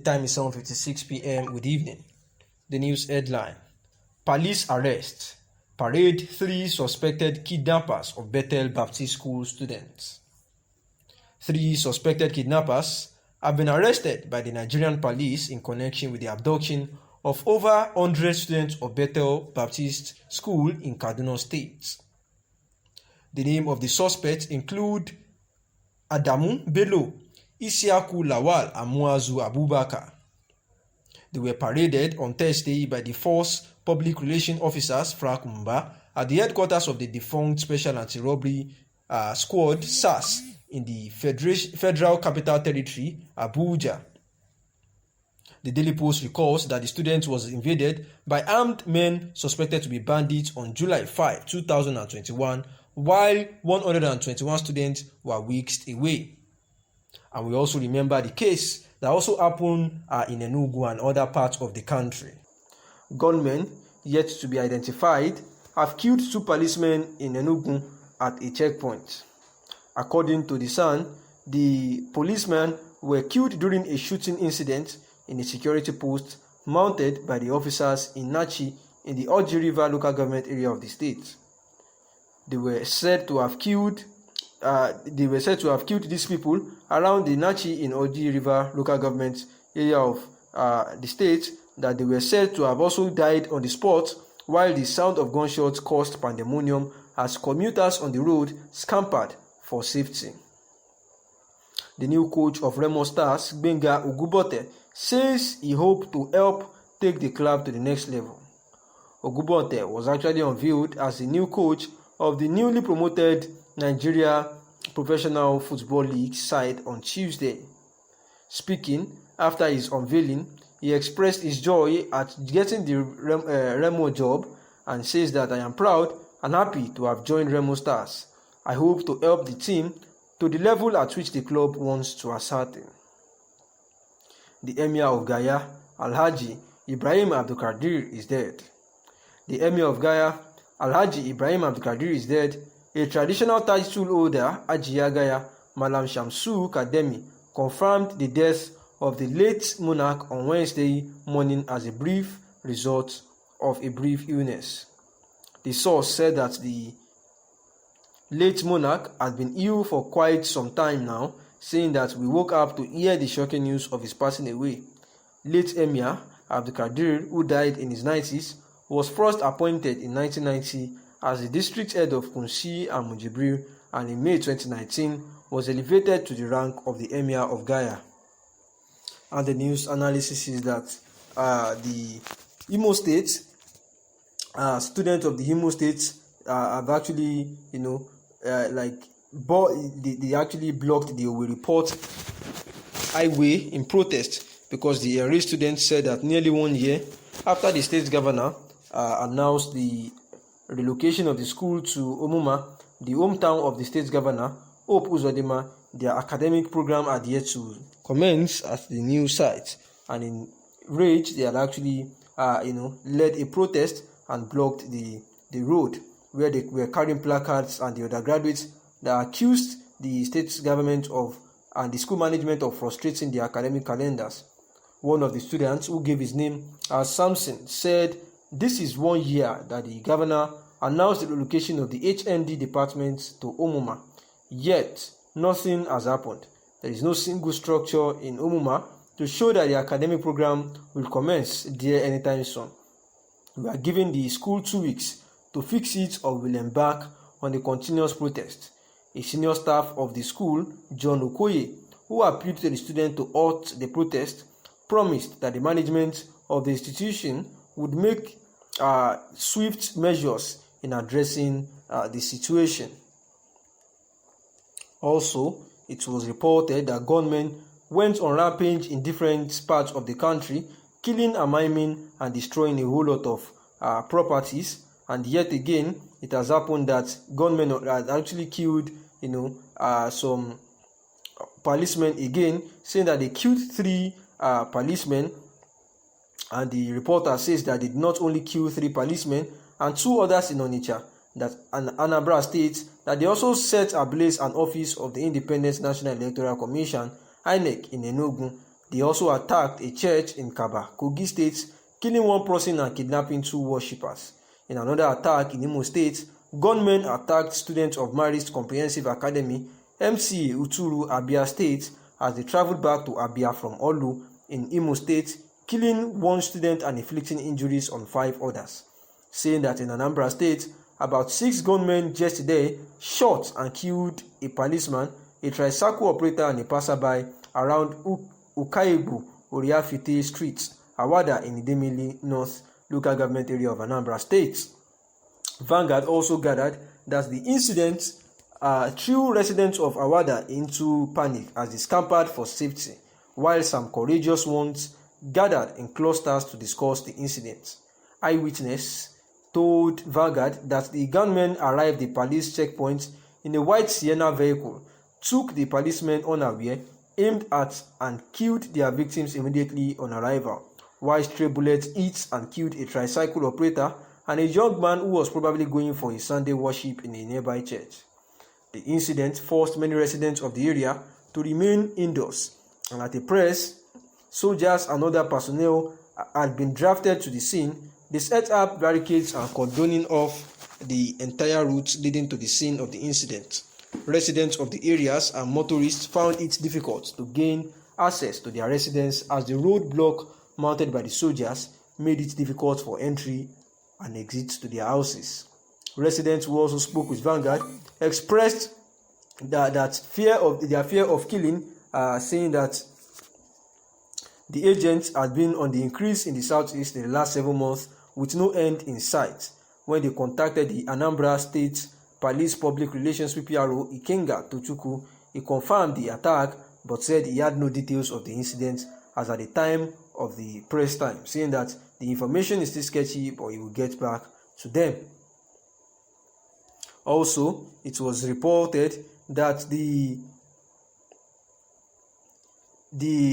time is 7:56 p.m. Good evening. The news headline: Police arrest. Parade 3 suspected kidnappers of Bethel Baptist School students. 3 suspected kidnappers have been arrested by the Nigerian police in connection with the abduction of over 100 students of Bethel Baptist School in Kaduna State. The name of the suspects include Adamu Bello, Isiaku Lawal, and Muazu Abubakar. They were paraded on Thursday by the Force Public Relations Officers (FRACUMBA) at the headquarters of the defunct Special Anti-Robbery Squad (SAS) in the Federal Capital Territory, Abuja. The Daily Post records that the student was invaded by armed men suspected to be bandits on July 5, 2021, while 121 students were whisked away. And we also remember the case that also happened in Enugu and other parts of the country. Gunmen, yet to be identified, have killed 2 policemen in Enugu at a checkpoint. According to The Sun, the policemen were killed during a shooting incident in a security post mounted by the officers in Nachi in the Oji River local government area of the state. They were said to have killed these people around the Nachi in Oji River local government area of the state, that they were said to have also died on the spot, while the sound of gunshots caused pandemonium as commuters on the road scampered for safety. The new coach of Remo Stars, Gbenga Ogubote, says he hoped to help take the club to the next level. Ogubote was actually unveiled as the new coach of the newly promoted Nigeria Professional Football League side on Tuesday. Speaking after his unveiling, he expressed his joy at getting the Remo job and says that "I am proud and happy to have joined Remo Stars. I hope to help the team to the level at which the club wants to ascertain." The Emir of Gaya, Alhaji Ibrahim Abdulkadir, is dead. The Emir of Gaya, Alhaji Ibrahim Abdulkadir, is dead. A traditional title holder, Hajiya Gaya Malam Shamsu Kademi, confirmed the death of the late monarch on Wednesday morning as a brief result of a brief illness. The source said that the late monarch had been ill for quite some time now, saying that "we woke up to hear the shocking news of his passing away." Late Emir Abdulkadir, who died in his 90s, was first appointed in 1990 as the district head of Kunsi and Mujibril, and in May 2019 was elevated to the rank of the Emir of Gaya. And the news analysis is that the Imo State students of the Imo State have actually, they actually blocked the Owerri Port highway in protest because the area students said that nearly 1 year after the state governor announced the relocation of the school to Omuma, the hometown of the state governor, Hope Uzodinma, their academic program had yet to commence at the new site. And in rage, they had actually, led a protest and blocked the road, where they were carrying placards and the undergraduates that accused the state government and the school management of frustrating the academic calendars. One of the students, who gave his name as Samson, said this is 1 year that the governor announced the relocation of the HND department to Omuma, yet nothing has happened. There is no single structure in Omuma to show that the academic program will commence there anytime soon. We are giving the school 2 weeks to fix it, or will embark on a continuous protest. A senior staff of the school, John Okoye, who appealed to the students to halt the protest, promised that the management of the institution would make swift measures in addressing the situation. Also, it was reported that gunmen went on rampage in different parts of the country, killing and maiming and destroying a whole lot of properties. And yet again, it has happened that gunmen had actually killed, some policemen again, saying that they killed 3 policemen. And the reporter says that they did not only kill 3 policemen and 2 others in Onitsha, that Anambra State, that they also set ablaze an office of the Independent National Electoral Commission, INEC, in Enugu. They also attacked a church in Kaba, Kogi State, killing one person and kidnapping 2 worshippers. In another attack in Imo State, gunmen attacked students of Marist Comprehensive Academy, MCA Uturu, Abia State, as they traveled back to Abia from Olu in Imo State, killing 1 student and inflicting injuries on 5 others. Saying that in Anambra State, about 6 gunmen yesterday shot and killed a policeman, a tricycle operator and a passerby around Ukaibu, Oriafite Street, Awada in Idemili North local government area of Anambra State. Vanguard also gathered that the incident threw residents of Awada into panic as they scampered for safety, while some courageous ones gathered in clusters to discuss the incident. Eyewitness told Vanguard that the gunmen arrived at the police checkpoint in a white Sienna vehicle, took the policemen unaware, aimed at and killed their victims immediately on arrival, while stray bullets hit and killed a tricycle operator and a young man who was probably going for his Sunday worship in a nearby church. The incident forced many residents of the area to remain indoors, and at a press, soldiers and other personnel had been drafted to the scene. They set up barricades and cordoning off the entire route leading to the scene of the incident. Residents of the areas and motorists found it difficult to gain access to their residence as the roadblock mounted by the soldiers made it difficult for entry and exit to their houses. Residents who also spoke with Vanguard expressed their fear of killing, saying that the agents had been on the increase in the southeast in the last 7 months with no end in sight. When they contacted the Anambra State Police Public Relations PPRO Ikenga Tochukwu, he confirmed the attack but said he had no details of the incident as at the time of the press time, saying that the information is still sketchy but he will get back to them. Also, it was reported that the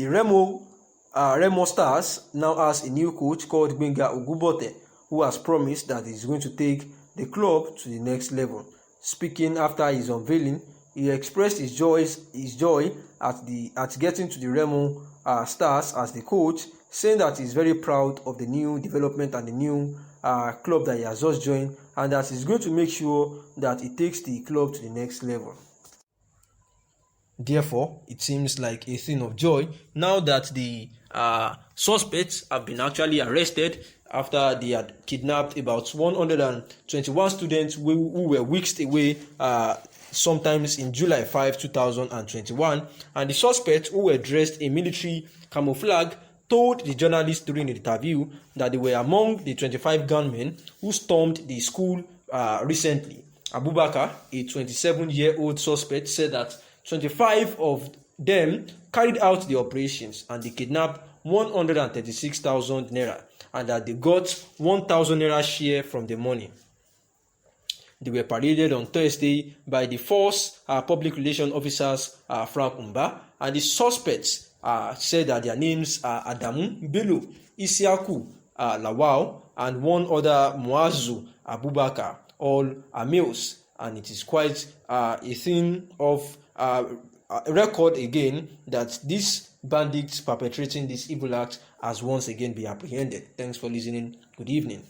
Remo Stars now has a new coach called Gbenga Ogubote, who has promised that he is going to take the club to the next level. Speaking after his unveiling, he expressed his joy at getting to the Remo Stars as the coach, saying that he is very proud of the new development and the new club that he has just joined, and that he's going to make sure that he takes the club to the next level. Therefore, it seems like a thing of joy now that the suspects have been actually arrested after they had kidnapped about 121 students who were whisked away sometimes in July 5, 2021. And the suspects, who were dressed in military camouflage, told the journalists during the interview that they were among the 25 gunmen who stormed the school recently. Abubakar, a 27-year-old suspect, said that 25 of them carried out the operations and they kidnapped 136,000 naira and that they got 1,000 naira share from the money. They were paraded on Thursday by the force public relations officers Frank Umba, and the suspects said that their names are Adamu Bello, Isiaku Lawal, and one other Muazu Abubakar, all are males, and it is quite a thing of record again that these bandits perpetrating this evil act has once again been apprehended. Thanks for listening. Good evening.